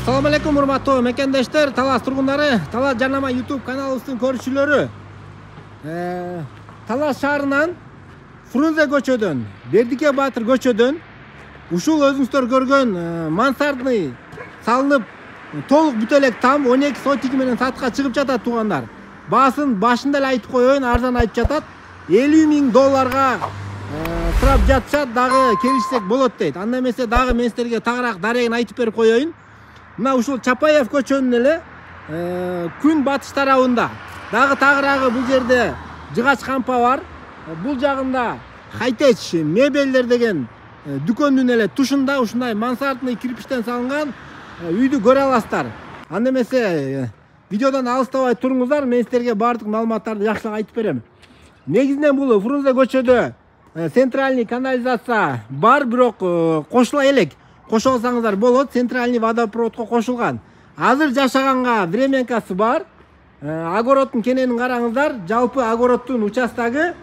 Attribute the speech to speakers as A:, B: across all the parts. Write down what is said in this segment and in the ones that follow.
A: Assalamu alaikum урматтуу мекендештер, Талас тургундары, Талас Жарнама YouTube каналыбыздын көрүүчүлөрү. Талас шаарынан Фрунзе көчөдөн, Бердике Батыр көчөдөн ушул өзүңүздөр көргөн мансардный салынып, толук бүтө элек там 12 сотик менен сатка чыгып жатат туугандар. Баасын башында эле айтып коеюн, арзан айтып жатат. $50,000 сурап жатышат, дагы келишсек болот дейт. Анда эмесе дагы мен силерге тагыраак дарегин айтып берип коеюн. Мына ушул Чапаев көчөнүн эле күн батыш тарабында дагы тагыраагы бул жерде жыгач кампа бар. Бул жагында Хайтеч мебелдер деген дүкөндүн эле тушунда ушундай мансардный кирпичтен салынган үйдү көрө аласыздар. Анда эмесе видеодон алыстабай туруңуздар, мен силерге баардык маалыматтарды жакшылап айтып берем. Негизинен бул Фрунзе көчөдө центральный канализация бар, бирок кошула элек. Кошо алсаңыздар болот, центральный водопроводко кошулган. Азыр жашаганга временкасы бар. Огороддун кененин караңыздар, жалпы огороддун участогу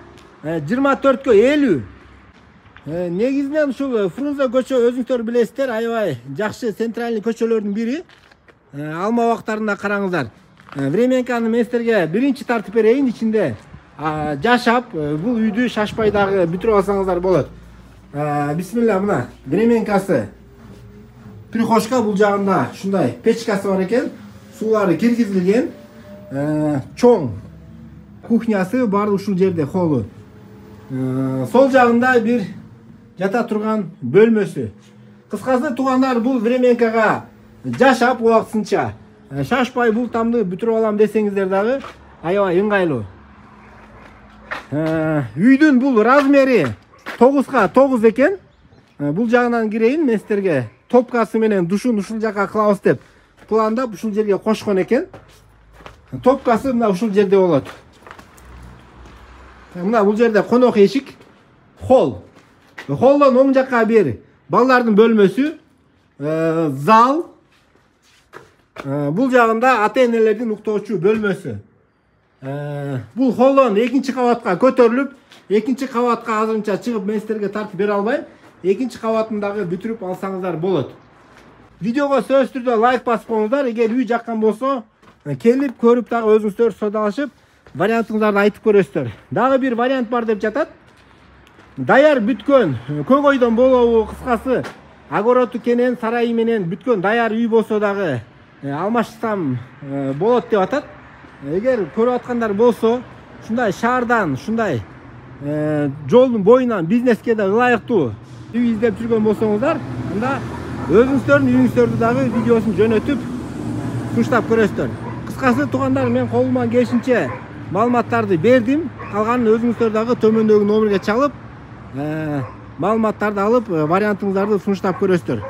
A: 24/50. Негизинен ушул Фрунзе көчө өзүңүздөр билесиздер, аябай жакшы центральный көчөлөрдүн бири. Алма убактарында караңыздар. Временканы мен силерге биринчи тартып берейин, ичинде жашап, бул үйдү шашпай дагы бүтүрүп алсаңыздар болот. Бисмилла, мына временкасы. Прихожка бул жагында ушундай печкасы бар экен, суулары киргизилген. Чоң кухнясы бар ушул жерде, холу. Сол жагында бир жата турган бөлмөсү. Кыскасы туугандар, бул временкага жашап убактысынча шашпай бул тамды бүтүрүп алам десеңиздер дагы аябай ыңгайлуу. Үйдүн бул размери 9га 9 экен. Бул жагынан кирейин, мен силерге топкасы менен душун ушул жака кылабыз деп пландап ушул жерге кошкон экен. Топкасы мына ушул жерде болот. Мына бул жерде конок эшик, холл. Холлдон оң жакка бир балдардын бөлмөсү, зал. Бул жагында ата-энелердин уктоочу бөлмөсү. Бул холлдон экинчи кабатка көтөрүлүп, экинчи кабатка азырынча чыгып мен силерге тартып бере албайм. Экинчи кабатын дагы бүтүрүп алсаңыздар болот. Видеого сөзсүз түрдө лайк басып коюңуздар. Эгер үй жаккан болсо, келип көрүп дагы өзүңүздөр содалашып, вариантыңыздарды айтып көрөсүздөр. Дагы бир вариант бар деп жатат. Даяр бүткөн, көгөйдөн болобу, кыскасы огородду кенен сарайы менен бүткөн даяр үй болсо дагы алмаштырсам болот деп атат. Эгер көрүп аткандар болсо, ушундай шаардан, ушундай жолдун боюнан бизнеске да ылайыктуу үй издеп жүргөн болсоңуздар, анда өзүңүздөрдүн үйүңүздөрдү дагы видеосун жөнөтүп сунуштап көрөсүздөр. Кыскасы туугандар, мен колуман келишинче маалыматтарды бердим. Калганын өзүңүздөр дагы төмөндөгү номерге чалып, маалыматтарды алып, вариантыңыздарды сунуштап көрөсүздөр.